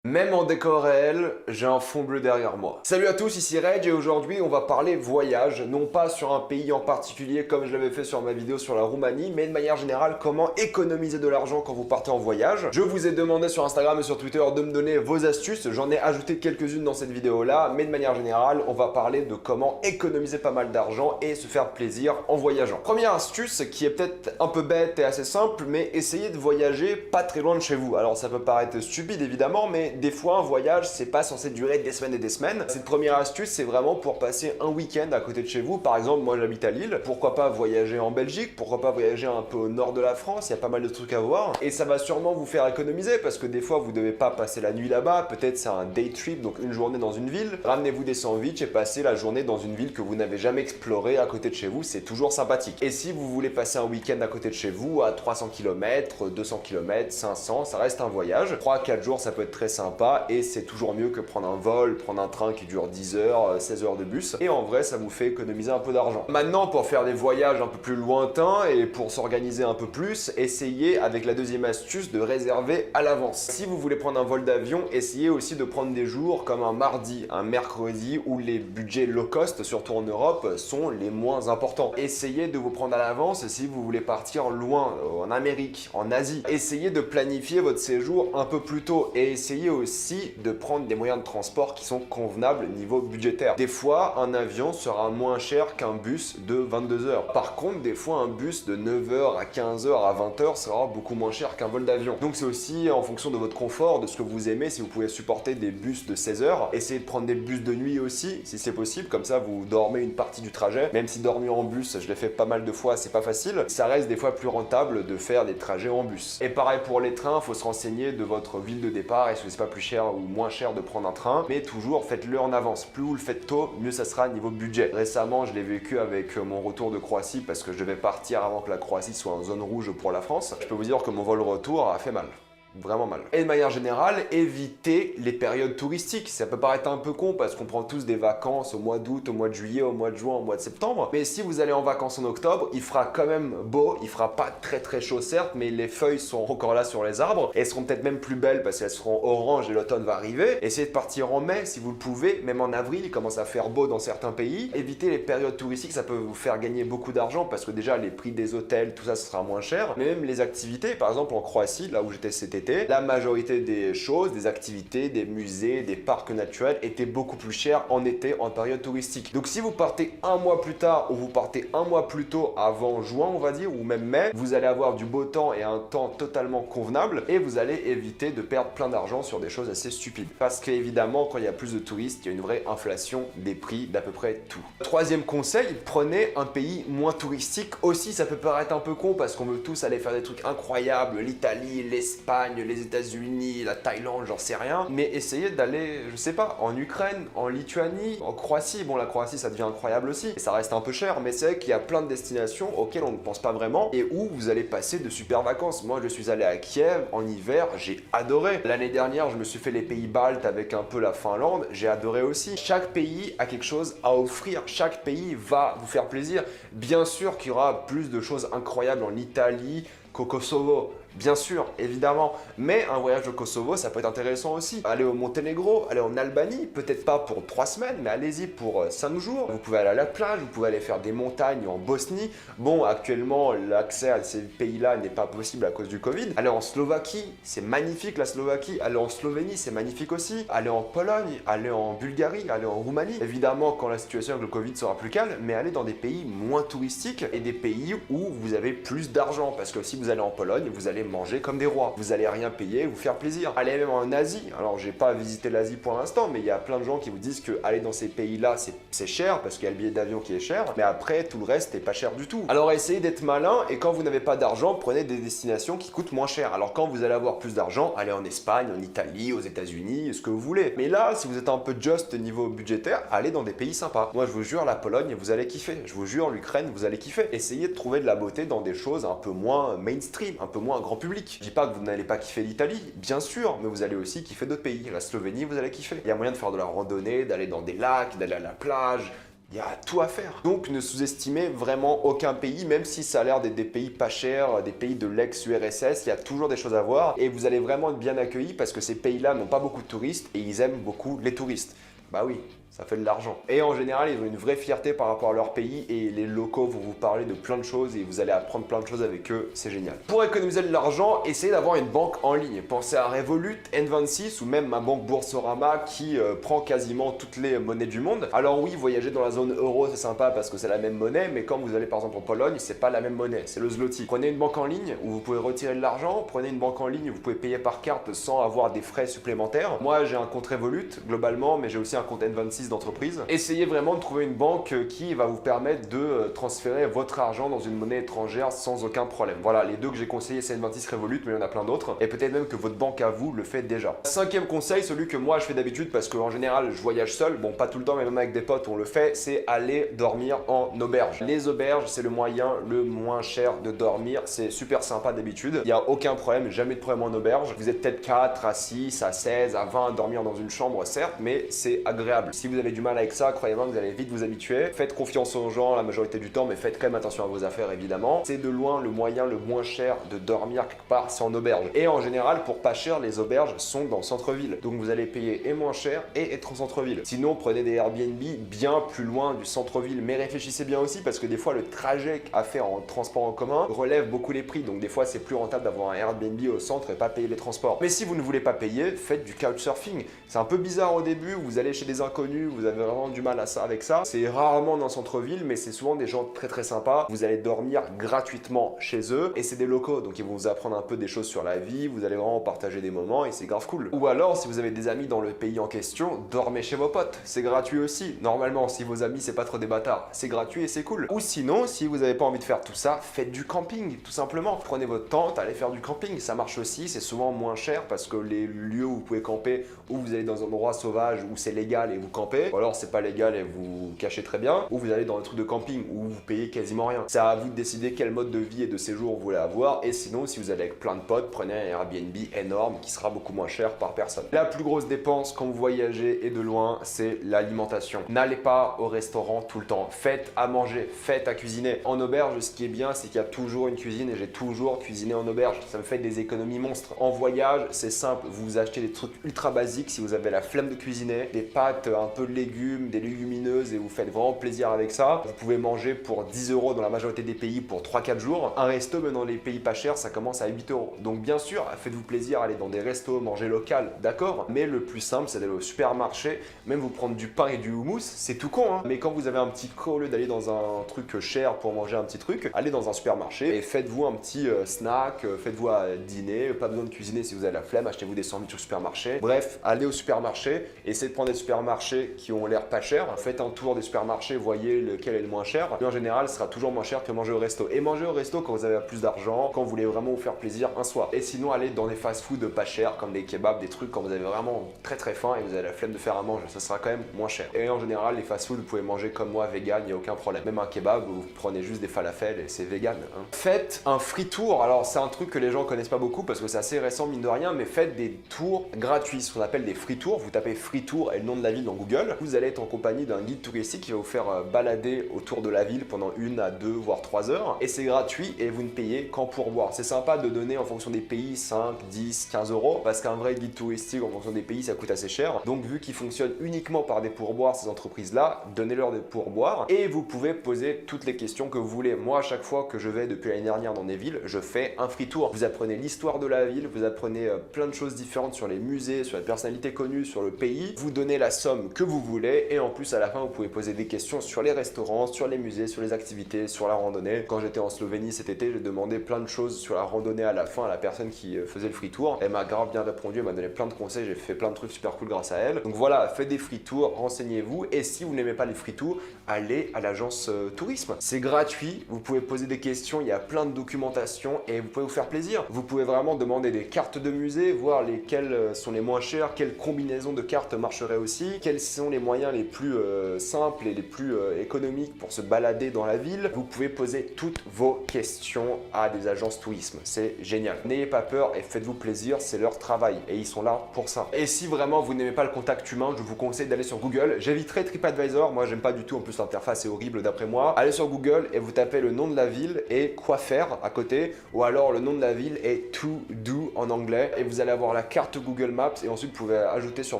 Même en décor réel, j'ai un fond bleu derrière moi. Salut à tous, ici Reg et aujourd'hui on va parler voyage, non pas sur un pays en particulier comme je l'avais fait sur ma vidéo sur la Roumanie, mais de manière générale comment économiser de l'argent quand vous partez en voyage. Je vous ai demandé sur Instagram et sur Twitter de me donner vos astuces, j'en ai ajouté quelques-unes dans cette vidéo là, mais de manière générale on va parler de comment économiser pas mal d'argent et se faire plaisir en voyageant. Première astuce qui est peut-être un peu bête et assez simple, mais essayez de voyager pas très loin de chez vous. Alors ça peut paraître stupide évidemment, mais des fois un voyage c'est pas censé durer des semaines et des semaines. Cette première astuce c'est vraiment pour passer un week-end à côté de chez vous. Par exemple moi j'habite à Lille, pourquoi pas voyager en Belgique, pourquoi pas voyager un peu au nord de la France, il y a pas mal de trucs à voir et ça va sûrement vous faire économiser parce que des fois vous devez pas passer la nuit là-bas, peut-être c'est un day trip donc une journée dans une ville. Ramenez-vous des sandwichs et passez la journée dans une ville que vous n'avez jamais explorée à côté de chez vous, c'est toujours sympathique. Et si vous voulez passer un week-end à côté de chez vous à 300 km, 200 km, 500, ça reste un voyage. 3-4 jours ça peut être très sympa et c'est toujours mieux que prendre un vol, prendre un train qui dure 10 heures, 16 heures de bus et en vrai ça vous fait économiser un peu d'argent. Maintenant pour faire des voyages un peu plus lointains et pour s'organiser un peu plus, essayez avec la deuxième astuce de réserver à l'avance. Si vous voulez prendre un vol d'avion, essayez aussi de prendre des jours comme un mardi, un mercredi où les budgets low cost, surtout en Europe, sont les moins importants. Essayez de vous prendre à l'avance si vous voulez partir loin, en Amérique, en Asie. Essayez de planifier votre séjour un peu plus tôt et essayez aussi de prendre des moyens de transport qui sont convenables niveau budgétaire. Des fois, un avion sera moins cher qu'un bus de 22 heures. Par contre, des fois, un bus de 9 heures à 15 heures à 20 heures sera beaucoup moins cher qu'un vol d'avion. Donc c'est aussi en fonction de votre confort, de ce que vous aimez, si vous pouvez supporter des bus de 16 heures. Essayez de prendre des bus de nuit aussi, si c'est possible, comme ça vous dormez une partie du trajet. Même si dormir en bus, je l'ai fait pas mal de fois, c'est pas facile, ça reste des fois plus rentable de faire des trajets en bus. Et pareil pour les trains, il faut se renseigner de votre ville de départ, est-ce que c'est pas plus cher ou moins cher de prendre un train, mais toujours faites-le en avance. Plus vous le faites tôt, mieux ça sera niveau budget. Récemment, je l'ai vécu avec mon retour de Croatie parce que je devais partir avant que la Croatie soit en zone rouge pour la France. Je peux vous dire que mon vol retour a fait mal. Vraiment mal. Et de manière générale, évitez les périodes touristiques. Ça peut paraître un peu con parce qu'on prend tous des vacances au mois d'août, au mois de juillet, au mois de juin, au mois de septembre. Mais si vous allez en vacances en octobre, il fera quand même beau. Il fera pas très chaud certes, mais les feuilles sont encore là sur les arbres. Et elles seront peut-être même plus belles parce qu'elles seront orange et l'automne va arriver. Essayez de partir en mai si vous le pouvez. Même en avril, il commence à faire beau dans certains pays. Évitez les périodes touristiques, ça peut vous faire gagner beaucoup d'argent parce que déjà les prix des hôtels, tout ça, ce sera moins cher. Mais même les activités, par exemple en Croatie, là où j'étais cet été, la majorité des choses, des activités, des musées, des parcs naturels étaient beaucoup plus chers en été, en période touristique. Donc si vous partez un mois plus tard ou vous partez un mois plus tôt avant juin, on va dire, ou même mai, vous allez avoir du beau temps et un temps totalement convenable et vous allez éviter de perdre plein d'argent sur des choses assez stupides. Parce qu'évidemment, quand il y a plus de touristes, il y a une vraie inflation des prix d'à peu près tout. Troisième conseil, prenez un pays moins touristique. Aussi, ça peut paraître un peu con parce qu'on veut tous aller faire des trucs incroyables, l'Italie, l'Espagne, les États-Unis, la Thaïlande, j'en sais rien, mais essayez d'aller, je sais pas, en Ukraine, en Lituanie, en Croatie. Bon, la Croatie, ça devient incroyable aussi, et ça reste un peu cher, mais c'est vrai qu'il y a plein de destinations auxquelles on ne pense pas vraiment et où vous allez passer de super vacances. Moi, je suis allé à Kiev en hiver, j'ai adoré. L'année dernière, je me suis fait les pays baltes avec un peu la Finlande, j'ai adoré aussi. Chaque pays a quelque chose à offrir, chaque pays va vous faire plaisir. Bien sûr qu'il y aura plus de choses incroyables en Italie qu'au Kosovo. Bien sûr, évidemment, mais un voyage au Kosovo, ça peut être intéressant aussi. Allez au Monténégro, allez en Albanie, peut-être pas pour 3 semaines, mais allez-y pour 5 jours. Vous pouvez aller à la plage, vous pouvez aller faire des montagnes en Bosnie. Bon, actuellement, l'accès à ces pays-là n'est pas possible à cause du Covid. Allez en Slovaquie, c'est magnifique la Slovaquie. Allez en Slovénie, c'est magnifique aussi. Allez en Pologne, allez en Bulgarie, allez en Roumanie. Évidemment, quand la situation avec le Covid sera plus calme, mais allez dans des pays moins touristiques et des pays où vous avez plus d'argent. Parce que si vous allez en Pologne, vous allez manger comme des rois. Vous allez rien payer, vous faire plaisir. Allez même en Asie. Alors j'ai pas visité l'Asie pour l'instant, mais il y a plein de gens qui vous disent que aller dans ces pays-là, c'est cher parce qu'il y a le billet d'avion qui est cher, mais après tout le reste n'est pas cher du tout. Alors essayez d'être malin et quand vous n'avez pas d'argent, prenez des destinations qui coûtent moins cher. Alors quand vous allez avoir plus d'argent, allez en Espagne, en Italie, aux États-Unis, ce que vous voulez. Mais là, si vous êtes un peu juste niveau budgétaire, allez dans des pays sympas. Moi je vous jure, la Pologne, vous allez kiffer. Je vous jure, l'Ukraine, vous allez kiffer. Essayez de trouver de la beauté dans des choses un peu moins mainstream, un peu moins grand public. Je dis pas que vous n'allez pas kiffer l'Italie, bien sûr, mais vous allez aussi kiffer d'autres pays. La Slovénie, vous allez kiffer. Il y a moyen de faire de la randonnée, d'aller dans des lacs, d'aller à la plage, Il y a tout à faire. Donc ne sous-estimez vraiment aucun pays, même si ça a l'air d'être des pays pas chers, des pays de l'ex-URSS, il y a toujours des choses à voir et vous allez vraiment être bien accueillis parce que ces pays-là n'ont pas beaucoup de touristes et ils aiment beaucoup les touristes. Bah oui, ça fait de l'argent. Et en général, ils ont une vraie fierté par rapport à leur pays et les locaux vont vous parler de plein de choses et vous allez apprendre plein de choses avec eux, c'est génial. Pour économiser de l'argent, essayez d'avoir une banque en ligne. Pensez à Revolut, N26 ou même ma banque Boursorama qui prend quasiment toutes les monnaies du monde. Alors oui, voyager dans la zone euro, c'est sympa parce que c'est la même monnaie, mais quand vous allez par exemple en Pologne, c'est pas la même monnaie, c'est le zloty. Prenez une banque en ligne où vous pouvez retirer de l'argent, prenez une banque en ligne où vous pouvez payer par carte sans avoir des frais supplémentaires. Moi, j'ai un compte Revolut globalement, mais j'ai aussi un compte N26 d'entreprise. Essayez vraiment de trouver une banque qui va vous permettre de transférer votre argent dans une monnaie étrangère sans aucun problème. Voilà, les deux que j'ai conseillés, c'est N26 Revolut, mais il y en a plein d'autres. Et peut-être même que votre banque à vous le fait déjà. Cinquième conseil, celui que moi je fais d'habitude parce qu'en général je voyage seul, bon pas tout le temps mais même avec des potes on le fait, c'est aller dormir en auberge. Les auberges, c'est le moyen le moins cher de dormir, c'est super sympa d'habitude. Il n'y a aucun problème, jamais de problème en auberge. Vous êtes peut-être 4 à 6, à 16, à 20 à dormir dans une chambre certes, mais c'est agréable. Si vous avez du mal avec ça, croyez-moi que vous allez vite vous habituer. Faites confiance aux gens la majorité du temps, mais faites quand même attention à vos affaires évidemment. C'est de loin le moyen le moins cher de dormir quelque part, c'est en auberge. Et en général, pour pas cher, les auberges sont dans le centre-ville. Donc vous allez payer et moins cher et être en centre-ville. Sinon, prenez des Airbnb bien plus loin du centre-ville. Mais réfléchissez bien aussi parce que des fois, le trajet à faire en transport en commun relève beaucoup les prix. Donc des fois, c'est plus rentable d'avoir un Airbnb au centre et pas payer les transports. Mais si vous ne voulez pas payer, faites du couchsurfing. C'est un peu bizarre au début, vous allez chez des inconnus, vous avez vraiment du mal à ça avec ça. C'est rarement dans le centre-ville, mais c'est souvent des gens très très sympas. Vous allez dormir gratuitement chez eux et c'est des locaux, donc ils vont vous apprendre un peu des choses sur la vie, vous allez vraiment partager des moments et c'est grave cool. Ou alors, si vous avez des amis dans le pays en question, dormez chez vos potes. C'est gratuit aussi. Normalement, si vos amis c'est pas trop des bâtards, c'est gratuit et c'est cool. Ou sinon, si vous n'avez pas envie de faire tout ça, faites du camping, tout simplement. Prenez votre tente, allez faire du camping, ça marche aussi, c'est souvent moins cher parce que les lieux où vous pouvez camper, ou vous allez dans un endroit sauvage où c'est légal et vous campez, ou alors c'est pas légal et vous cachez très bien, ou vous allez dans un truc de camping où vous payez quasiment rien. C'est à vous de décider quel mode de vie et de séjour vous voulez avoir, et sinon si vous allez avec plein de potes, prenez un Airbnb énorme qui sera beaucoup moins cher par personne. La plus grosse dépense quand vous voyagez et de loin, c'est l'alimentation. N'allez pas au restaurant tout le temps, faites à manger, faites à cuisiner. En auberge, ce qui est bien, c'est qu'il y a toujours une cuisine et j'ai toujours cuisiné en auberge. Ça me fait des économies monstres. En voyage, c'est simple, vous achetez des trucs ultra basiques si vous avez la flemme de cuisiner, des pâtes, un peu de légumes, des légumineuses et vous faites vraiment plaisir avec ça. Vous pouvez manger pour 10 € dans la majorité des pays pour 3-4 jours. Un resto, même dans les pays pas chers, ça commence à 8 €. Donc bien sûr, faites-vous plaisir, allez dans des restos, manger local, d'accord. Mais le plus simple, c'est d'aller au supermarché, même vous prendre du pain et du houmous, c'est tout con, hein. Mais quand vous avez un petit creux, au lieu d'aller dans un truc cher pour manger un petit truc, allez dans un supermarché et faites-vous un petit snack, faites-vous à dîner, pas besoin de cuisiner si vous avez la flemme, achetez-vous des sandwichs au supermarché. Bref, allez au supermarché, essayez de prendre des supermarchés qui ont l'air pas chers. Faites un tour des supermarchés, voyez lequel est le moins cher. Et en général, ce sera toujours moins cher que manger au resto. Et manger au resto quand vous avez plus d'argent, quand vous voulez vraiment vous faire plaisir un soir. Et sinon, allez dans des fast-food pas chers comme des kebabs, des trucs quand vous avez vraiment très très faim et vous avez la flemme de faire à manger. Ça sera quand même moins cher. Et en général, les fast-food, vous pouvez manger comme moi, vegan, il n'y a aucun problème. Même un kebab, vous prenez juste des falafels et c'est vegan, hein. Faites un free tour. Alors, c'est un truc que les gens connaissent pas beaucoup parce que c'est assez récent, mine de rien, mais faites des tours gratuits, ce qu'on appelle des free tours. Vous tapez free tour et le nom de la ville dans Google. Vous allez être en compagnie d'un guide touristique qui va vous faire balader autour de la ville pendant 1 à 2 voire 3 heures. Et c'est gratuit et vous ne payez qu'en pourboire. C'est sympa de donner en fonction des pays 5, 10, 15 € parce qu'un vrai guide touristique en fonction des pays ça coûte assez cher. Donc vu qu'ils fonctionnent uniquement par des pourboires, ces entreprises-là, donnez-leur des pourboires et vous pouvez poser toutes les questions que vous voulez. Moi, à chaque fois que je vais depuis l'année dernière dans des villes, je fais un free tour. Vous apprenez l'histoire de la ville, vous apprenez plein de choses différentes sur les musées, sur les personnalités connues, sur le pays. Vous donnez la somme que vous voulez et en plus à la fin vous pouvez poser des questions sur les restaurants, sur les musées, sur les activités, sur la randonnée. Quand j'étais en Slovénie cet été, j'ai demandé plein de choses sur la randonnée à la fin à la personne qui faisait le free tour. Elle m'a grave bien répondu, elle m'a donné plein de conseils, j'ai fait plein de trucs super cool grâce à elle. Donc voilà, faites des free tours, renseignez-vous et si vous n'aimez pas les free tours, allez à l'agence tourisme. C'est gratuit, vous pouvez poser des questions, il y a plein de documentation et vous pouvez vous faire plaisir. Vous pouvez vraiment demander des cartes de musée, voir lesquelles sont les moins chères, quelles combinaisons de cartes marcheraient aussi, quels sont les moyens les plus simples et les plus économiques pour se balader dans la ville. Vous pouvez poser toutes vos questions à des agences tourisme. C'est génial. N'ayez pas peur et faites-vous plaisir, c'est leur travail et ils sont là pour ça. Et si vraiment vous n'aimez pas le contact humain, je vous conseille d'aller sur Google. J'éviterai TripAdvisor, moi j'aime pas du tout, en plus l'interface est horrible d'après moi. Allez sur Google et vous tapez le nom de la ville et quoi faire à côté, ou alors le nom de la ville est to do en anglais et vous allez avoir la carte Google Maps et ensuite vous pouvez ajouter sur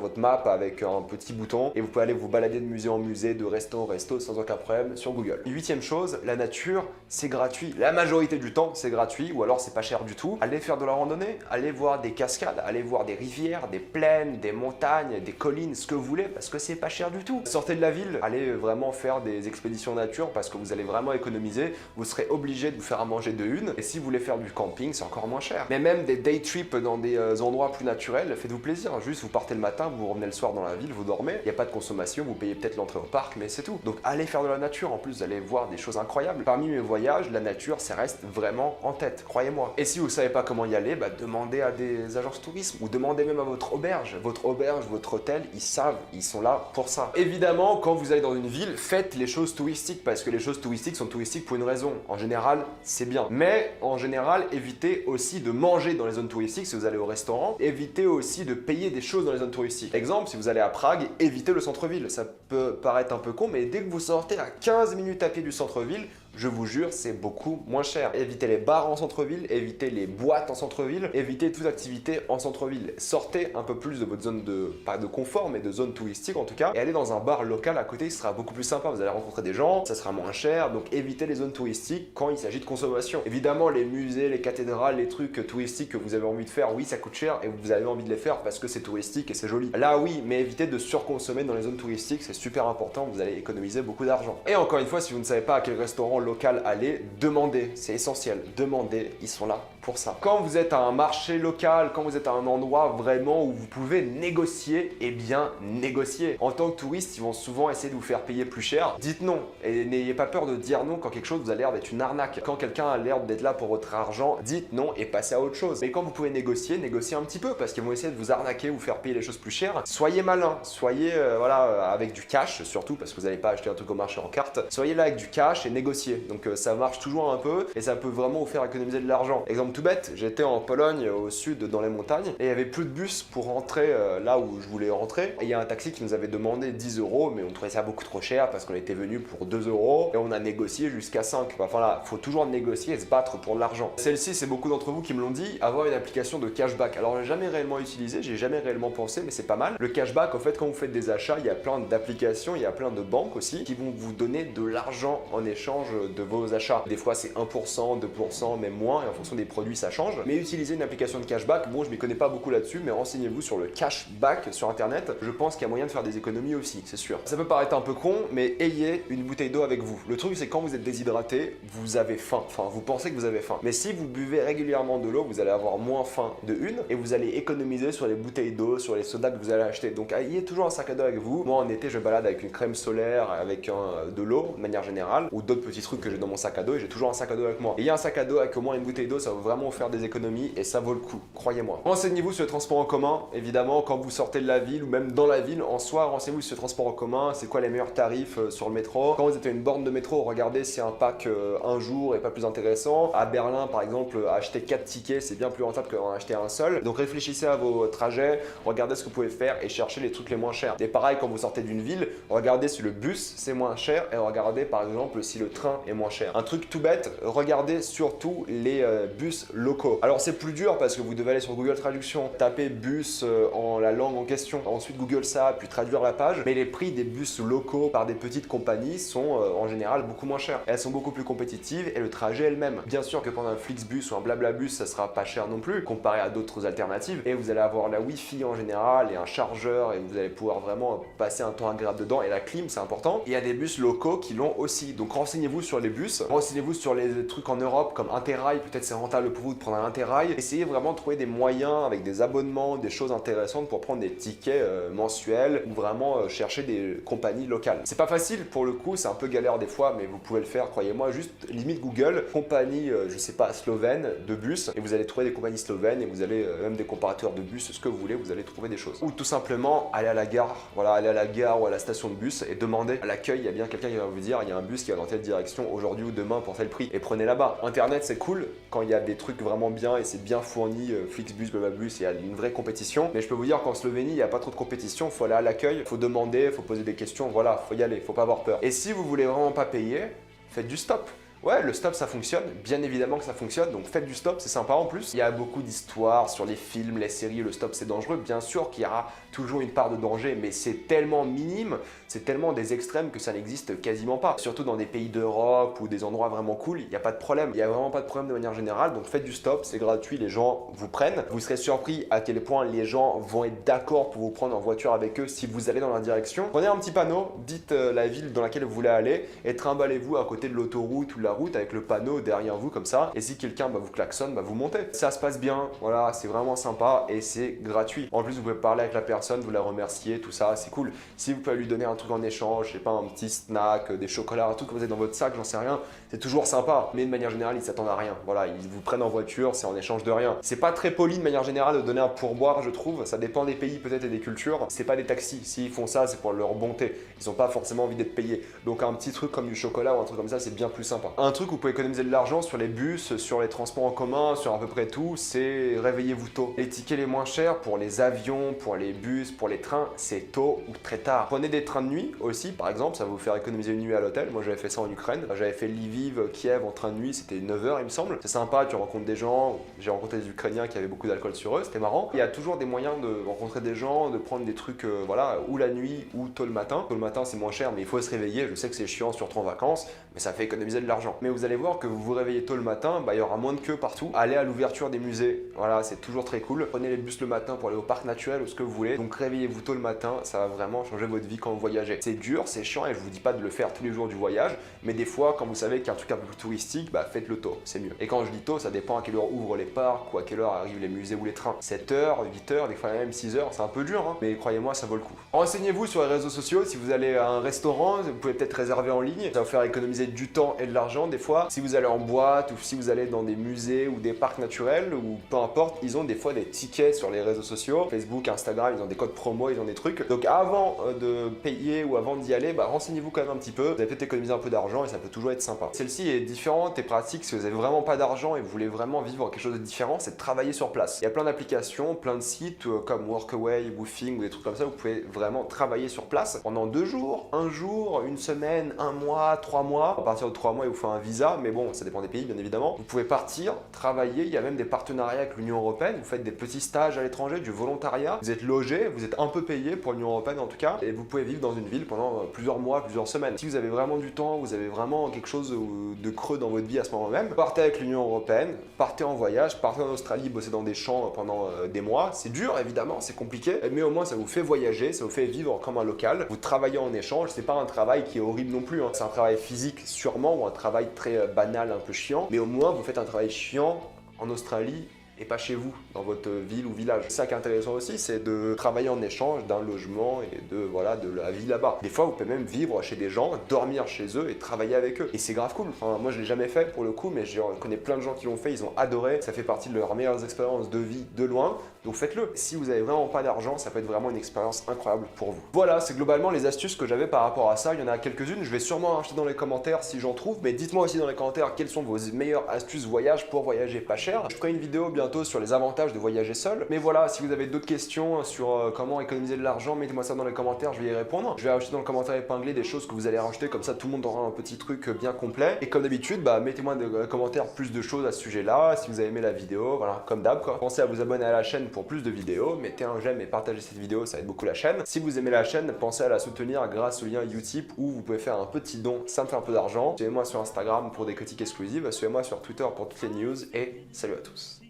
votre map avec un petit bouton et vous pouvez aller vous balader de musée en musée, de resto en resto sans aucun problème sur Google. Huitième chose, la nature, c'est gratuit. La majorité du temps, c'est gratuit ou alors c'est pas cher du tout. Allez faire de la randonnée, allez voir des cascades, allez voir des rivières, des plaines, des montagnes, des collines, ce que vous voulez parce que c'est pas cher du tout. Sortez de la ville, allez vraiment faire des expéditions nature parce que vous allez vraiment économiser. Vous serez obligé de vous faire à manger de une et si vous voulez faire du camping, c'est encore moins cher. Mais même des day trips dans des endroits plus naturels, faites-vous plaisir. Juste vous partez le matin, vous revenez le soir dans la ville, vous dormez. Il n'y a pas de consommation, vous payez peut-être l'entrée au parc, mais c'est tout. Donc allez faire de la nature. En plus, vous allez voir des choses incroyables. Parmi mes voyages, la nature, ça reste vraiment en tête, croyez-moi. Et si vous savez pas comment y aller, bah, demandez à des agences tourisme ou demandez même à votre auberge. Votre auberge, votre hôtel, ils savent, ils sont là pour ça. Évidemment, quand vous allez dans une ville, faites les choses touristiques parce que les choses touristiques sont touristiques pour une raison. En général, c'est bien. Mais en général, évitez aussi de manger dans les zones touristiques si vous allez au restaurant. Évitez aussi de payer des choses dans les zones touristiques. Exemple, si vous allez à Prague, évitez le centre-ville. Ça peut paraître un peu con, mais dès que vous sortez à 15 minutes à pied du centre-ville, je vous jure, c'est beaucoup moins cher. Évitez les bars en centre-ville, évitez les boîtes en centre-ville, évitez toute activité en centre-ville. Sortez un peu plus de votre zone de, pas de confort, mais de zone touristique en tout cas, et allez dans un bar local à côté, ce sera beaucoup plus sympa. Vous allez rencontrer des gens, ça sera moins cher, donc évitez les zones touristiques quand il s'agit de consommation. Évidemment, les musées, les cathédrales, les trucs touristiques que vous avez envie de faire, oui, ça coûte cher et vous avez envie de les faire parce que c'est touristique et c'est joli. Là, oui, mais évitez de surconsommer dans les zones touristiques, c'est super important, vous allez économiser beaucoup d'argent. Et encore une fois, si vous ne savez pas à quel restaurant local aller, demandez, c'est essentiel, demandez, ils sont là pour ça. Quand vous êtes à un marché local, quand vous êtes à un endroit vraiment où vous pouvez négocier, eh bien négocier. En tant que touriste, ils vont souvent essayer de vous faire payer plus cher. Dites non et n'ayez pas peur de dire non quand quelque chose vous a l'air d'être une arnaque. Quand quelqu'un a l'air d'être là pour votre argent, dites non et passez à autre chose. Mais quand vous pouvez négocier, négociez un petit peu parce qu'ils vont essayer de vous arnaquer ou faire payer les choses plus chères. Soyez malin, soyez voilà avec du cash surtout parce que vous n'allez pas acheter un truc au marché en carte. Soyez là avec du cash et négociez. Donc ça marche toujours un peu et ça peut vraiment vous faire économiser de l'argent. Exemple tout bête, j'étais en Pologne au sud dans les montagnes et il n'y avait plus de bus pour rentrer là où je voulais rentrer. Et il y a un taxi qui nous avait demandé 10 €, mais on trouvait ça beaucoup trop cher parce qu'on était venu pour 2 € et on a négocié jusqu'à 5. Enfin là, faut toujours négocier et se battre pour de l'argent. Celle-ci, c'est beaucoup d'entre vous qui me l'ont dit, avoir une application de cashback. Alors j'ai jamais réellement utilisé, j'ai jamais réellement pensé, mais c'est pas mal. Le cashback, en fait, quand vous faites des achats, il y a plein d'applications, il y a plein de banques aussi qui vont vous donner de l'argent en échange de vos achats. Des fois, c'est 1%, 2%, même moins, et en fonction des produits, ça change. Mais utiliser une application de cashback, bon, je m'y connais pas beaucoup là-dessus, mais renseignez-vous sur le cashback sur internet. Je pense qu'il y a moyen de faire des économies aussi, c'est sûr. Ça peut paraître un peu con, mais ayez une bouteille d'eau avec vous. Le truc, c'est quand vous êtes déshydraté, vous avez faim. Enfin, vous pensez que vous avez faim. Mais si vous buvez régulièrement de l'eau, vous allez avoir moins faim de une, et vous allez économiser sur les bouteilles d'eau, sur les sodas que vous allez acheter. Donc, ayez toujours un sac à dos avec vous. Moi, en été, je balade avec une crème solaire, avec de l'eau, de manière générale, ou d'autres petits trucs que j'ai dans mon sac à dos, et j'ai toujours un sac à dos avec moi. Ayez un sac à dos avec au moins une bouteille d'eau, ça va vraiment vous faire des économies, et ça vaut le coup, croyez-moi. Renseignez-vous sur le transport en commun, évidemment, quand vous sortez de la ville, ou même dans la ville en soi, renseignez-vous sur le transport en commun, c'est quoi les meilleurs tarifs sur le métro. Quand vous êtes à une borne de métro, regardez si un pack un jour est pas plus intéressant. À Berlin, par exemple, acheter 4 tickets, c'est bien plus rentable qu'en acheter un seul. Donc réfléchissez à vos trajets, regardez ce que vous pouvez faire et cherchez les trucs les moins chers. Et pareil, quand vous sortez d'une ville, regardez si le bus c'est moins cher et regardez par exemple si le train est moins cher. Un truc tout bête, regardez surtout les bus locaux. Alors c'est plus dur parce que vous devez aller sur Google Traduction, taper bus en la langue en question, ensuite Google ça, puis traduire la page. Mais les prix des bus locaux par des petites compagnies sont en général beaucoup moins chers. Elles sont beaucoup plus compétitives et le trajet est le même. Bien sûr que pendant un Flixbus ou un Blabla-bus, ça sera pas cher non plus comparé à d'autres alternatives. Et vous allez avoir la Wi-Fi en général et un chargeur et vous allez pouvoir vraiment passer un temps agréable dedans. Et la clim, c'est important. Et il y a des bus locaux qui l'ont aussi. Donc renseignez-vous sur les bus, renseignez-vous sur les trucs en Europe comme Interrail, peut-être c'est rentable pour vous de prendre un Interrail. Essayez vraiment de trouver des moyens avec des abonnements, des choses intéressantes pour prendre des tickets mensuels ou vraiment chercher des compagnies locales. C'est pas facile pour le coup, c'est un peu galère des fois, mais vous pouvez le faire, croyez-moi. Juste limite Google, compagnie, je sais pas, slovène de bus, et vous allez trouver des compagnies slovènes et vous allez même des comparateurs de bus, ce que vous voulez, vous allez trouver des choses. Ou tout simplement aller à la gare, voilà, aller à la gare ou à la station de bus et demander à l'accueil, il y a bien quelqu'un qui va vous dire il y a un bus qui va dans telle direction aujourd'hui ou demain pour tel prix et prenez là-bas. Internet c'est cool quand il y a des trucs vraiment bien et c'est bien fourni, Flixbus, Blababus, il y a une vraie compétition, mais je peux vous dire qu'en Slovénie il n'y a pas trop de compétition, il faut aller à l'accueil, il faut demander, il faut poser des questions, voilà, faut y aller, faut pas avoir peur. Et si vous voulez vraiment pas payer, faites du stop. Ouais, le stop ça fonctionne, bien évidemment que ça fonctionne, donc faites du stop, c'est sympa en plus. Il y a beaucoup d'histoires sur les films, les séries, le stop c'est dangereux, bien sûr qu'il y aura toujours une part de danger, mais c'est tellement minime, c'est tellement des extrêmes que ça n'existe quasiment pas. Surtout dans des pays d'Europe ou des endroits vraiment cool, il n'y a pas de problème, il n'y a vraiment pas de problème de manière générale, donc faites du stop, c'est gratuit, les gens vous prennent. Vous serez surpris à quel point les gens vont être d'accord pour vous prendre en voiture avec eux si vous allez dans la direction. Prenez un petit panneau, dites la ville dans laquelle vous voulez aller et trimballez-vous à côté de l'autoroute ou de la route avec le panneau derrière vous comme ça, et si quelqu'un vous klaxonne, vous montez. Ça se passe bien, voilà, c'est vraiment sympa et c'est gratuit. En plus vous pouvez parler avec la personne, vous la remercier, tout ça, c'est cool. Si vous pouvez lui donner un truc en échange, je sais pas, un petit snack, des chocolats, un truc que vous avez dans votre sac, j'en sais rien, c'est toujours sympa, mais de manière générale ils s'attendent à rien. Voilà, ils vous prennent en voiture, c'est en échange de rien. C'est pas très poli de manière générale de donner un pourboire, je trouve, ça dépend des pays peut-être et des cultures. C'est pas des taxis, s'ils font ça c'est pour leur bonté, ils ont pas forcément envie d'être payés. Donc un petit truc comme du chocolat ou un truc comme ça c'est bien plus sympa. Un truc où vous pouvez économiser de l'argent sur les bus, sur les transports en commun, sur à peu près tout, c'est réveillez-vous tôt. Les tickets les moins chers pour les avions, pour les bus, pour les trains, c'est tôt ou très tard. Prenez des trains de nuit aussi, par exemple, ça va vous faire économiser une nuit à l'hôtel. Moi j'avais fait ça en Ukraine, j'avais fait Lviv, Kiev en train de nuit, c'était 9 h il me semble. C'est sympa, tu rencontres des gens, j'ai rencontré des Ukrainiens qui avaient beaucoup d'alcool sur eux, c'était marrant. Il y a toujours des moyens de rencontrer des gens, de prendre des trucs, voilà, ou la nuit ou tôt le matin. Tôt le matin c'est moins cher, mais il faut se réveiller, je sais que c'est chiant surtout en vacances, mais ça fait économiser de l'argent. Mais vous allez voir que vous vous réveillez tôt le matin, il y aura moins de queue partout. Allez à l'ouverture des musées, voilà, c'est toujours très cool. Prenez les bus le matin pour aller au parc naturel ou ce que vous voulez. Donc réveillez-vous tôt le matin, ça va vraiment changer votre vie quand vous voyagez. C'est dur, c'est chiant et je vous dis pas de le faire tous les jours du voyage, mais des fois quand vous savez qu'il y a un truc un peu plus touristique, faites-le tôt, c'est mieux. Et quand je dis tôt, ça dépend à quelle heure ouvrent les parcs ou à quelle heure arrivent les musées ou les trains. 7 h, 8 h, des fois même 6 h, c'est un peu dur, hein, mais croyez-moi, ça vaut le coup. Renseignez-vous sur les réseaux sociaux, si vous allez à un restaurant, vous pouvez peut-être réserver en ligne, ça va vous faire économiser du temps et de l'argent des fois. Si vous allez en boîte ou si vous allez dans des musées ou des parcs naturels ou peu importe, ils ont des fois des tickets sur les réseaux sociaux, Facebook, Instagram, ils ont des codes promo, ils ont des trucs. Donc avant de payer ou avant d'y aller, renseignez-vous quand même un petit peu, vous allez peut-être économiser un peu d'argent et ça peut toujours être sympa. Celle-ci est différente et pratique si vous avez vraiment pas d'argent et vous voulez vraiment vivre quelque chose de différent, c'est de travailler sur place. Il y a plein d'applications, plein de sites comme Workaway, Woofing ou des trucs comme ça, vous pouvez vraiment travailler sur place pendant 2 jours, 1 jour, 1 semaine, 1 mois, 3 mois. À partir de 3 mois, il vous faut un visa, mais bon, ça dépend des pays bien évidemment. Vous pouvez partir, travailler, il y a même des partenariats avec l'Union Européenne, vous faites des petits stages à l'étranger, du volontariat, vous êtes logé, vous êtes un peu payé pour l'Union Européenne en tout cas, et vous pouvez vivre dans une ville pendant plusieurs mois, plusieurs semaines. Si vous avez vraiment du temps, vous avez vraiment quelque chose de creux dans votre vie à ce moment même, partez avec l'Union Européenne, partez en voyage, partez en Australie, bosser dans des champs pendant des mois. C'est dur évidemment, c'est compliqué, mais au moins ça vous fait voyager, ça vous fait vivre comme un local. Vous travaillez en échange, c'est pas un travail qui est horrible non plus, hein. C'est un travail physique sûrement ou un travail très banal, un peu chiant, mais au moins vous faites un travail chiant en Australie et pas chez vous, dans votre ville ou village. Ça qui est intéressant aussi, c'est de travailler en échange d'un logement et de la vie là-bas. Des fois, vous pouvez même vivre chez des gens, dormir chez eux et travailler avec eux. Et c'est grave cool. Enfin, moi, je l'ai jamais fait pour le coup, mais je connais plein de gens qui l'ont fait, ils ont adoré. Ça fait partie de leurs meilleures expériences de vie de loin. Donc faites-le. Si vous avez vraiment pas d'argent, ça peut être vraiment une expérience incroyable pour vous. Voilà, c'est globalement les astuces que j'avais par rapport à ça. Il y en a quelques-unes. Je vais sûrement rajouter dans les commentaires si j'en trouve. Mais dites-moi aussi dans les commentaires quelles sont vos meilleures astuces voyage pour voyager pas cher. Je ferai une vidéo bientôt sur les avantages de voyager seul. Mais voilà, si vous avez d'autres questions sur comment économiser de l'argent, mettez-moi ça dans les commentaires, je vais y répondre. Je vais rajouter dans le commentaire épinglé des choses que vous allez rajouter, comme ça tout le monde aura un petit truc bien complet. Et comme d'habitude, mettez-moi dans les commentaires plus de choses à ce sujet-là, si vous avez aimé la vidéo, voilà, comme d'hab quoi. Pensez à vous abonner à la chaîne pour plus de vidéos, mettez un j'aime et partagez cette vidéo, ça aide beaucoup la chaîne. Si vous aimez la chaîne, pensez à la soutenir grâce au lien Utip où vous pouvez faire un petit don, ça me fait un peu d'argent. Suivez-moi sur Instagram pour des critiques exclusives, suivez-moi sur Twitter pour toutes les news et salut à tous.